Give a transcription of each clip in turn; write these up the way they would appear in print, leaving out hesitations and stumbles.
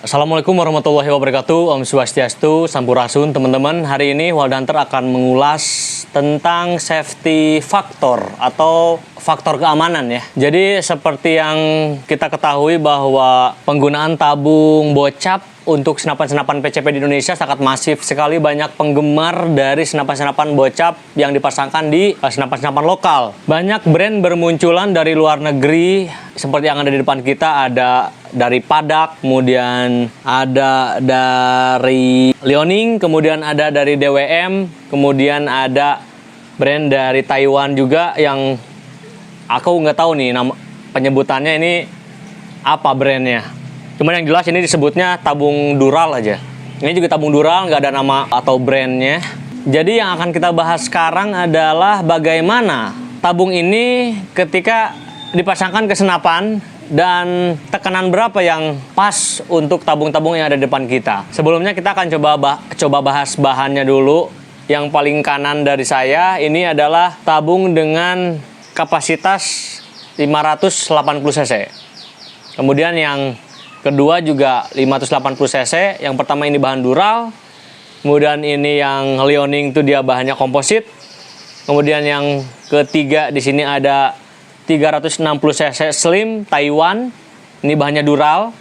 Assalamualaikum warahmatullahi wabarakatuh. Om Swastiastu, Sampurasun teman-teman. Hari ini Waldanter akan mengulas tentang safety factor atau faktor keamanan ya. Jadi seperti yang kita ketahui bahwa penggunaan tabung bocap untuk senapan-senapan PCP di Indonesia sangat masif sekali. Banyak penggemar dari senapan-senapan bocap yang dipasangkan di senapan-senapan lokal. Banyak brand bermunculan dari luar negeri seperti yang ada di depan kita. Ada dari Padak, kemudian ada dari Liaoning, kemudian ada dari DWM, kemudian ada brand dari Taiwan juga yang aku nggak tahu nih nama penyebutannya ini apa brandnya. Cuman yang jelas ini disebutnya tabung Dural aja. Ini juga tabung Dural, nggak ada nama atau brandnya. Jadi yang akan kita bahas sekarang adalah bagaimana tabung ini ketika dipasangkan ke senapan dan tekanan berapa yang pas untuk tabung-tabung yang ada di depan kita. Sebelumnya kita akan coba bahas bahannya dulu. Yang paling kanan dari saya ini adalah tabung dengan kapasitas 580 cc. Kemudian yang kedua juga 580 cc. Yang pertama ini bahan Dural. Kemudian ini yang Liaoning itu dia bahannya komposit. Kemudian yang ketiga di sini ada 360 cc Slim Taiwan. Ini bahannya Dural.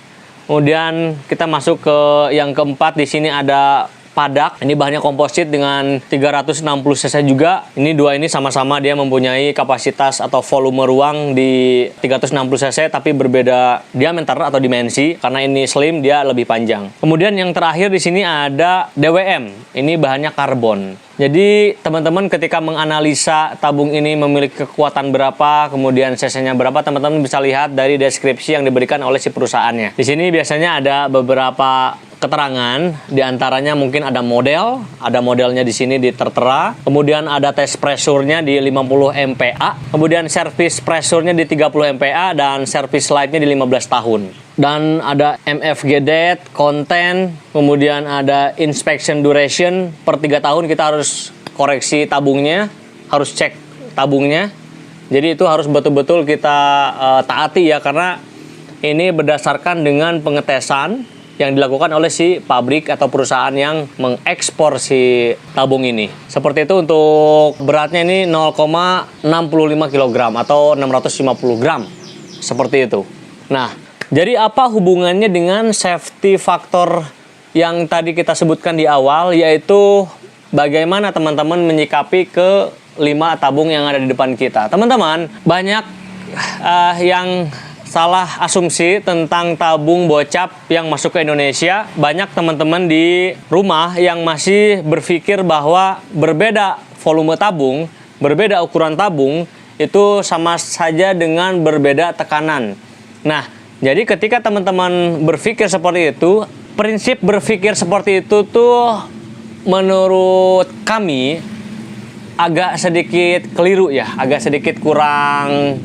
Kemudian kita masuk ke yang keempat, di sini ada Padak. Ini bahannya komposit dengan 360 cc juga. Ini dua ini sama-sama dia mempunyai kapasitas atau volume ruang di 360 cc tapi berbeda diameter atau dimensi. Karena ini slim dia lebih panjang. Kemudian yang terakhir di sini ada DWM. Ini bahannya karbon. Jadi teman-teman ketika menganalisa tabung ini memiliki kekuatan berapa, kemudian cc-nya berapa, teman-teman bisa lihat dari deskripsi yang diberikan oleh si perusahaannya. Di sini biasanya ada beberapa keterangan, diantaranya mungkin ada model, ada modelnya di sini tertera, kemudian ada tes pressure-nya di 50 MPa, kemudian service pressure-nya di 30 MPa, dan service life-nya di 15 tahun. Dan ada MFG date, content, kemudian ada inspection duration, per 3 tahun kita harus koreksi tabungnya, harus cek tabungnya. Jadi itu harus betul-betul kita taati ya, karena ini berdasarkan dengan pengetesan yang dilakukan oleh si pabrik atau perusahaan yang mengekspor si tabung ini. Seperti itu untuk beratnya ini 0,65 kg atau 650 gram. Seperti itu. Nah, jadi apa hubungannya dengan safety factor yang tadi kita sebutkan di awal, yaitu bagaimana teman-teman menyikapi ke 5 tabung yang ada di depan kita. Teman-teman, banyak yang salah asumsi tentang tabung bocap yang masuk ke Indonesia. Banyak teman-teman di rumah yang masih berpikir bahwa berbeda volume tabung, berbeda ukuran tabung, itu sama saja dengan berbeda tekanan. Nah, jadi ketika teman-teman berpikir seperti itu, prinsip berpikir seperti itu tuh menurut kami agak sedikit keliru ya, agak sedikit kurang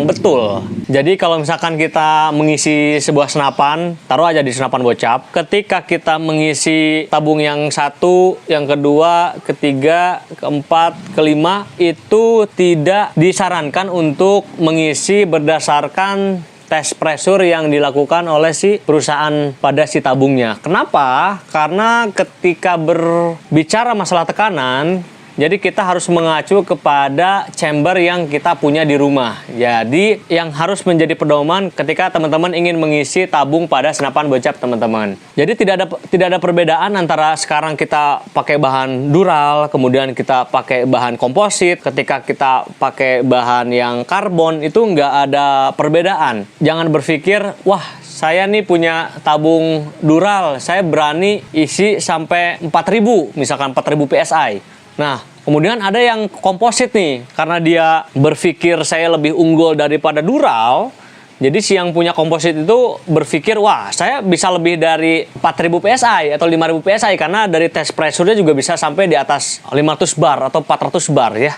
betul. Jadi kalau misalkan kita mengisi sebuah senapan, taruh aja di senapan bocap, ketika kita mengisi tabung yang satu, yang kedua, ketiga, keempat, kelima, itu tidak disarankan untuk mengisi berdasarkan tes pressure yang dilakukan oleh si perusahaan pada si tabungnya. Kenapa? Karena ketika berbicara masalah tekanan, jadi kita harus mengacu kepada chamber yang kita punya di rumah. Jadi yang harus menjadi pedoman ketika teman-teman ingin mengisi tabung pada senapan bocap teman-teman. Jadi tidak ada perbedaan antara sekarang kita pakai bahan Dural, kemudian kita pakai bahan komposit, ketika kita pakai bahan yang karbon, itu nggak ada perbedaan. Jangan berpikir, wah saya nih punya tabung Dural, saya berani isi sampai 4000, misalkan 4000 PSI. Nah, kemudian ada yang komposit nih, karena dia berpikir saya lebih unggul daripada Dural. Jadi si yang punya komposit itu berpikir, wah saya bisa lebih dari 4000 PSI atau 5000 PSI, karena dari tes pressure-nya juga bisa sampai di atas 500 bar atau 400 bar ya.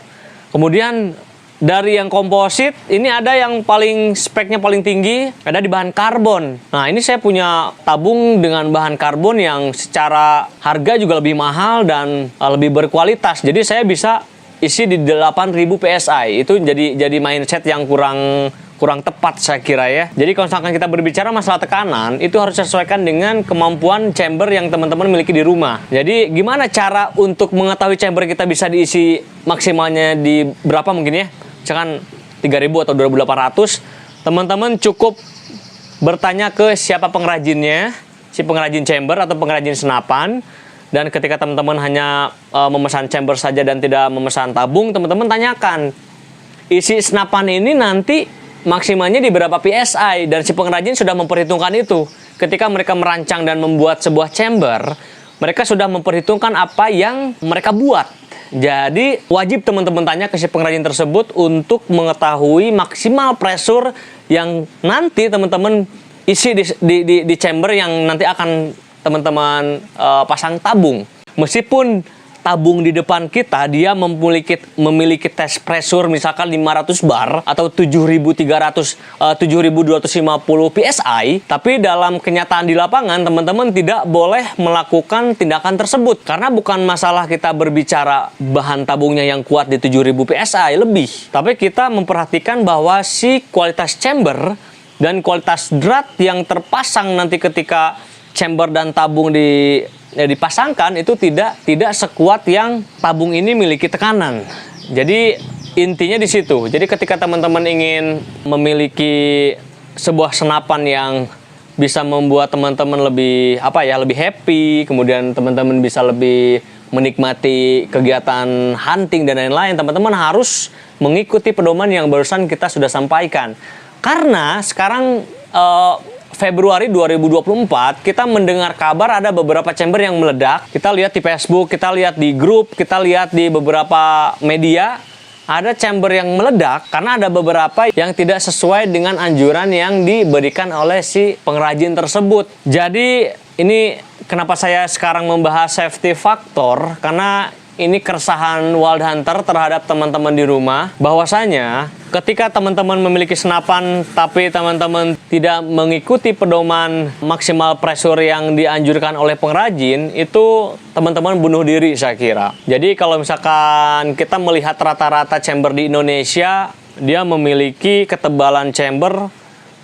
Kemudian dari yang komposit, ini ada yang paling speknya paling tinggi, ada di bahan karbon. Nah, ini saya punya tabung dengan bahan karbon yang secara harga juga lebih mahal dan lebih berkualitas. Jadi saya bisa isi di 8000 PSI. Itu jadi mindset yang kurang tepat saya kira ya. Jadi kalau misalkan kita berbicara masalah tekanan, itu harus sesuaikan dengan kemampuan chamber yang teman-teman miliki di rumah. Jadi gimana cara untuk mengetahui chamber kita bisa diisi maksimalnya di berapa mungkin ya? Misalkan 3.000 atau 2.800, teman-teman cukup bertanya ke siapa pengrajinnya, si pengrajin chamber atau pengrajin senapan. Dan ketika teman-teman hanya memesan chamber saja dan tidak memesan tabung, teman-teman tanyakan, isi senapan ini nanti maksimalnya di berapa PSI, dan si pengrajin sudah memperhitungkan itu. Ketika mereka merancang dan membuat sebuah chamber, mereka sudah memperhitungkan apa yang mereka buat. Jadi wajib teman-teman tanya ke si pengrajin tersebut untuk mengetahui maksimal pressure yang nanti teman-teman isi di chamber yang nanti akan teman-teman pasang tabung. Meskipun tabung di depan kita dia memiliki test pressure misalkan 500 bar atau 7.250 PSI, tapi dalam kenyataan di lapangan teman-teman tidak boleh melakukan tindakan tersebut, karena bukan masalah kita berbicara bahan tabungnya yang kuat di 7.000 PSI lebih, tapi kita memperhatikan bahwa si kualitas chamber dan kualitas drat yang terpasang nanti ketika chamber dan tabung dipasangkan itu tidak sekuat yang tabung ini miliki tekanan. Jadi intinya di situ. Jadi ketika teman-teman ingin memiliki sebuah senapan yang bisa membuat teman-teman lebih lebih happy, kemudian teman-teman bisa lebih menikmati kegiatan hunting dan lain-lain, teman-teman harus mengikuti pedoman yang barusan kita sudah sampaikan. Karena sekarang Februari 2024 kita mendengar kabar ada beberapa chamber yang meledak. Kita lihat di Facebook, kita lihat di grup, kita lihat di beberapa media, ada chamber yang meledak karena ada beberapa yang tidak sesuai dengan anjuran yang diberikan oleh si pengrajin tersebut. Jadi ini kenapa saya sekarang membahas safety factor, karena ini keresahan Wild Hunter terhadap teman-teman di rumah, bahwasanya ketika teman-teman memiliki senapan tapi teman-teman tidak mengikuti pedoman maksimal pressure yang dianjurkan oleh pengrajin, itu teman-teman bunuh diri saya kira. Jadi kalau misalkan kita melihat rata-rata chamber di Indonesia, dia memiliki ketebalan chamber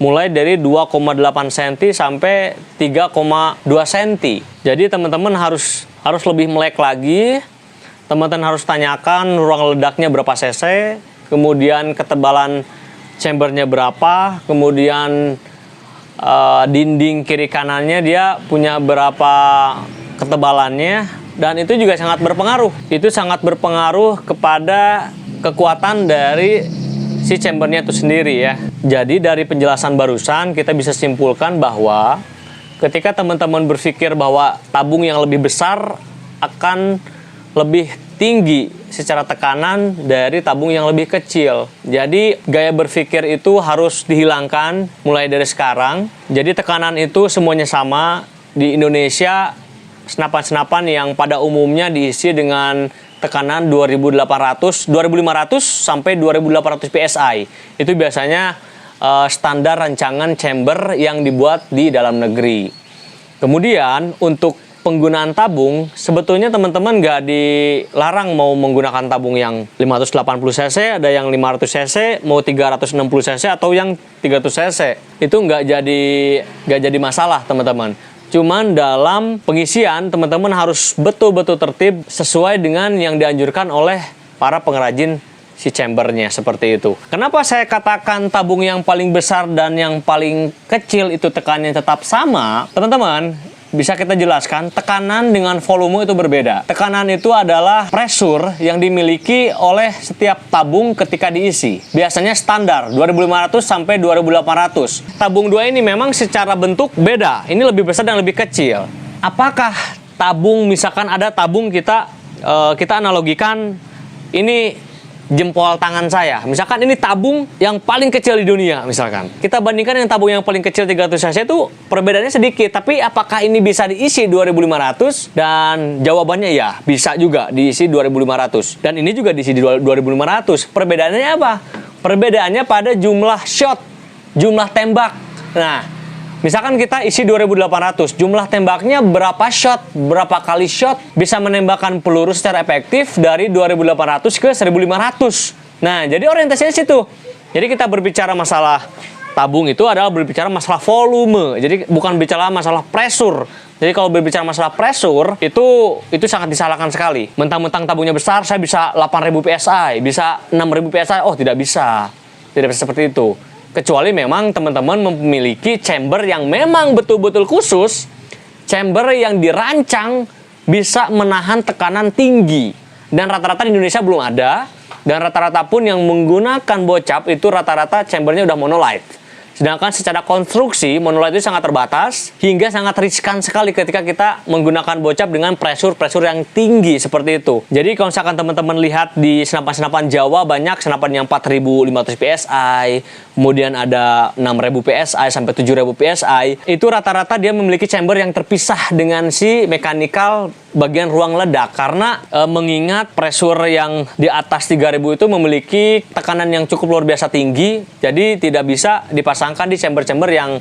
mulai dari 2,8 cm sampai 3,2 cm. Jadi teman-teman harus lebih melek lagi. Teman-teman harus tanyakan ruang ledaknya berapa cc, kemudian ketebalan chambernya berapa, kemudian dinding kiri kanannya dia punya berapa ketebalannya, dan itu juga sangat berpengaruh. Itu sangat berpengaruh kepada kekuatan dari si chambernya itu sendiri ya. Jadi dari penjelasan barusan kita bisa simpulkan bahwa ketika teman-teman berpikir bahwa tabung yang lebih besar akan lebih tinggi secara tekanan dari tabung yang lebih kecil. Jadi gaya berpikir itu harus dihilangkan mulai dari sekarang. Jadi tekanan itu semuanya sama. Di Indonesia senapan-senapan yang pada umumnya diisi dengan tekanan 2.500 sampai 2.800 PSI. Itu biasanya standar rancangan chamber yang dibuat di dalam negeri. Kemudian untuk penggunaan tabung, sebetulnya teman-teman nggak dilarang mau menggunakan tabung yang 580 cc, ada yang 500 cc, mau 360 cc atau yang 300 cc. Itu nggak jadi masalah teman-teman. Cuman dalam pengisian teman-teman harus betul-betul tertib sesuai dengan yang dianjurkan oleh para pengrajin si chambernya, seperti itu. Kenapa saya katakan tabung yang paling besar dan yang paling kecil itu tekanannya tetap sama? Teman-teman, bisa kita jelaskan, tekanan dengan volume itu berbeda. Tekanan itu adalah pressure yang dimiliki oleh setiap tabung ketika diisi. Biasanya standar 2.500 sampai 2.800. Tabung 2 ini memang secara bentuk beda. Ini lebih besar dan lebih kecil. Apakah tabung, misalkan ada tabung kita analogikan ini jempol tangan saya. Misalkan ini tabung yang paling kecil di dunia misalkan. Kita bandingkan dengan tabung yang paling kecil 300 cc itu perbedaannya sedikit. Tapi apakah ini bisa diisi 2.500? Dan jawabannya ya, bisa juga diisi 2.500. Dan ini juga diisi 2.500. Perbedaannya apa? Perbedaannya pada jumlah shot, jumlah tembak. Nah, misalkan kita isi 2.800, jumlah tembaknya berapa shot, berapa kali shot bisa menembakkan peluru secara efektif dari 2.800 ke 1.500. Nah, jadi orientasinya situ. Jadi kita berbicara masalah tabung itu adalah berbicara masalah volume. Jadi bukan bicara masalah pressure. Jadi kalau berbicara masalah pressure itu sangat disalahkan sekali. Mentang-mentang tabungnya besar, saya bisa 8.000 PSI, bisa 6.000 PSI. Oh, tidak bisa. Tidak bisa seperti itu. Kecuali memang teman-teman memiliki chamber yang memang betul-betul khusus, chamber yang dirancang bisa menahan tekanan tinggi. Dan rata-rata di Indonesia belum ada. Dan rata-rata pun yang menggunakan bocap itu rata-rata chambernya udah monolith. Sedangkan secara konstruksi, monolith itu sangat terbatas, hingga sangat riskan sekali ketika kita menggunakan bocap dengan pressure yang tinggi seperti itu. Jadi kalau misalkan teman-teman lihat di senapan-senapan Jawa, banyak senapan yang 4.500 PSI, kemudian ada 6.000 PSI sampai 7.000 PSI, itu rata-rata dia memiliki chamber yang terpisah dengan si mechanical bagian ruang ledak, karena mengingat pressure yang di atas 3.000 itu memiliki tekanan yang cukup luar biasa tinggi, jadi tidak bisa dipasangkan di chamber-chamber yang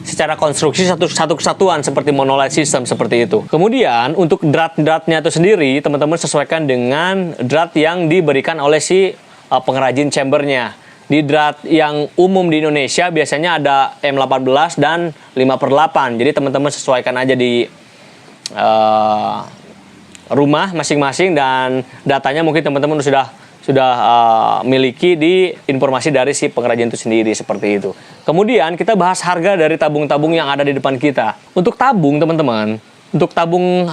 secara konstruksi satu kesatuan seperti monolith system seperti itu. Kemudian untuk drat-dratnya itu sendiri, teman-teman sesuaikan dengan drat yang diberikan oleh si pengrajin chambernya. Di drat yang umum di Indonesia biasanya ada M18 dan 5/8. Jadi teman-teman sesuaikan aja di rumah masing-masing, dan datanya mungkin teman-teman sudah miliki di informasi dari si pengrajin itu sendiri seperti itu. Kemudian kita bahas harga dari tabung-tabung yang ada di depan kita. Untuk tabung teman-teman, untuk tabung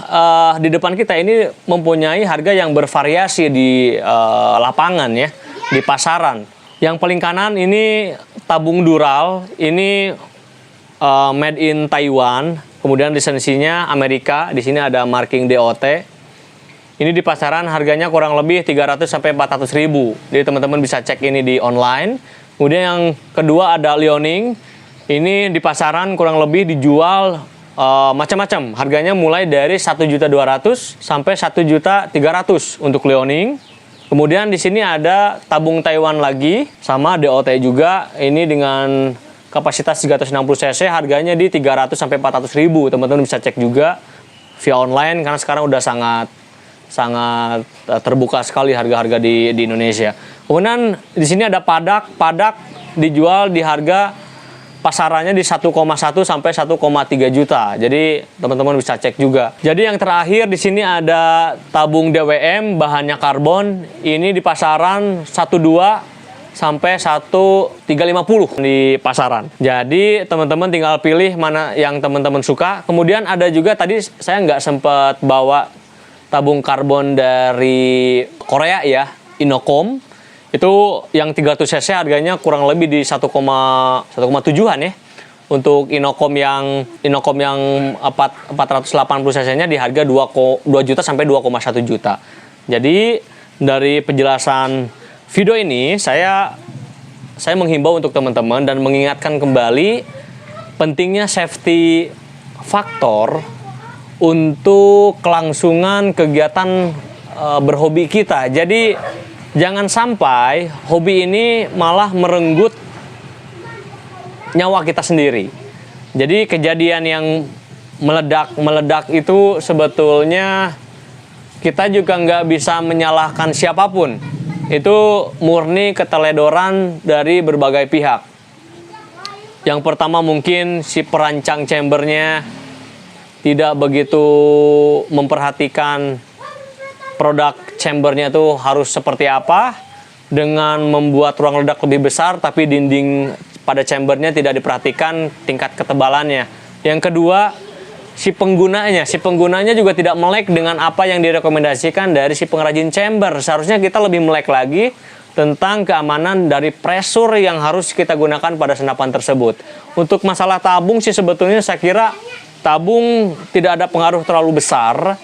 di depan kita ini mempunyai harga yang bervariasi di lapangan ya, di pasaran. Yang paling kanan ini tabung Dural, ini made in Taiwan. Kemudian lisensinya Amerika, di sini ada marking DOT. Ini di pasaran harganya kurang lebih 300 sampai 400 ribu. Jadi teman-teman bisa cek ini di online. Kemudian yang kedua ada Liaoning. Ini di pasaran kurang lebih dijual macam-macam. Harganya mulai dari 1.200.000 sampai 1.300.000 untuk Liaoning. Kemudian di sini ada tabung Taiwan lagi, sama DOT juga. Ini dengan kapasitas 360 cc, harganya di 300 sampai 400 ribu. Teman-teman bisa cek juga via online karena sekarang udah sangat terbuka sekali harga-harga di Indonesia. Kemudian di sini ada padak dijual di harga pasarannya di 1,1 sampai 1,3 juta. Jadi teman-teman bisa cek juga. Jadi yang terakhir di sini ada tabung DWM bahannya karbon. Ini di pasaran 12 sampai 1.350 di pasaran. Jadi teman-teman tinggal pilih mana yang teman-teman suka. Kemudian ada juga tadi saya nggak sempat bawa tabung karbon dari Korea ya, Innokom. Itu yang 300 cc harganya kurang lebih di 1,7an ya. Untuk Innokom yang 480 cc-nya di harga 2 juta sampai 2,1 juta. Jadi dari penjelasan video ini saya menghimbau untuk teman-teman dan mengingatkan kembali pentingnya safety faktor untuk kelangsungan kegiatan berhobi kita. Jadi jangan sampai hobi ini malah merenggut nyawa kita sendiri. Jadi kejadian yang meledak itu sebetulnya kita juga nggak bisa menyalahkan siapapun. Itu murni keteledoran dari berbagai pihak. Yang pertama mungkin si perancang chambernya tidak begitu memperhatikan produk chambernya itu harus seperti apa, dengan membuat ruang ledak lebih besar tapi dinding pada chambernya tidak diperhatikan tingkat ketebalannya. Yang kedua, si penggunanya juga tidak melek dengan apa yang direkomendasikan dari si pengrajin chamber. Seharusnya kita lebih melek lagi tentang keamanan dari pressure yang harus kita gunakan pada senapan tersebut. Untuk masalah tabung sih sebetulnya saya kira tabung tidak ada pengaruh terlalu besar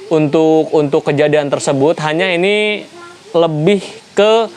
untuk kejadian tersebut. Hanya ini lebih ke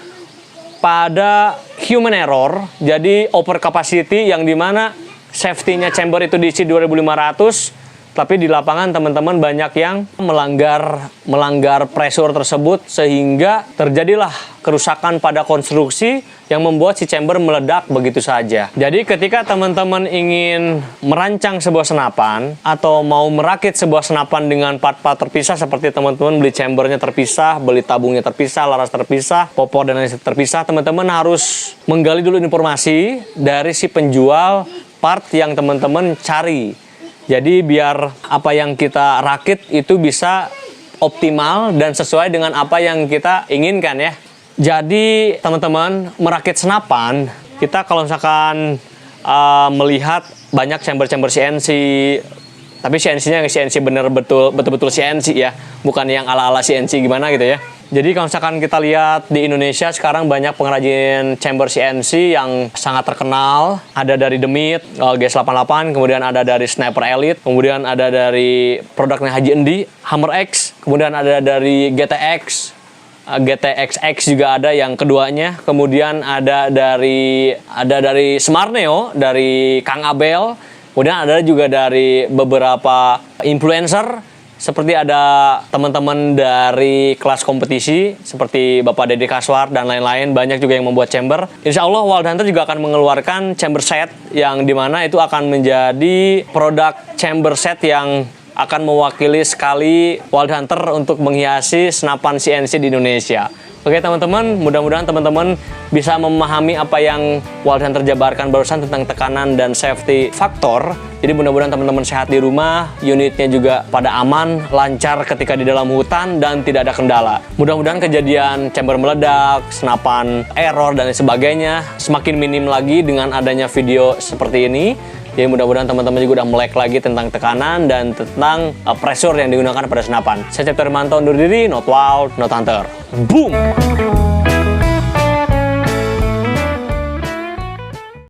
pada human error. Jadi over capacity yang dimana safety-nya chamber itu diisi 2.500, Tapi di lapangan teman-teman banyak yang melanggar pressure tersebut sehingga terjadilah kerusakan pada konstruksi yang membuat si chamber meledak begitu saja. Jadi ketika teman-teman ingin merancang sebuah senapan atau mau merakit sebuah senapan dengan part-part terpisah, seperti teman-teman beli chambernya terpisah, beli tabungnya terpisah, laras terpisah, popor dan lain terpisah, teman-teman harus menggali dulu informasi dari si penjual part yang teman-teman cari. Jadi biar apa yang kita rakit itu bisa optimal dan sesuai dengan apa yang kita inginkan ya. Jadi teman-teman merakit senapan, kita kalau misalkan melihat banyak chamber-chamber CNC, tapi CNC-nya CNC betul-betul CNC ya, bukan yang ala-ala CNC gimana gitu ya. Jadi kalau misalkan kita lihat di Indonesia sekarang banyak pengrajin chamber CNC yang sangat terkenal. Ada dari Demit, GS88, kemudian ada dari Sniper Elite, kemudian ada dari produknya Haji Endi, Hammer X, kemudian ada dari GTX, GTX-X juga ada yang keduanya, kemudian ada dari Smarneo, dari Kang Abel, kemudian ada juga dari beberapa influencer. Seperti ada teman-teman dari kelas kompetisi seperti Bapak Deddy Kaswar dan lain-lain, banyak juga yang membuat chamber. Insya Allah Wild Hunter juga akan mengeluarkan chamber set yang dimana itu akan menjadi produk chamber set yang akan mewakili sekali Wild Hunter untuk menghiasi senapan CNC di Indonesia. Oke teman-teman, mudah-mudahan teman-teman bisa memahami apa yang Wild Hunter jabarkan barusan tentang tekanan dan safety faktor. Jadi mudah-mudahan teman-teman sehat di rumah, unitnya juga pada aman, lancar ketika di dalam hutan dan tidak ada kendala. Mudah-mudahan kejadian chamber meledak, senapan error dan sebagainya semakin minim lagi dengan adanya video seperti ini. Jadi mudah-mudahan teman-teman juga udah melek lagi tentang tekanan dan tentang pressure yang digunakan pada senapan. Saya Cipto Hermanto undur diri, not wild, not hunter. Boom!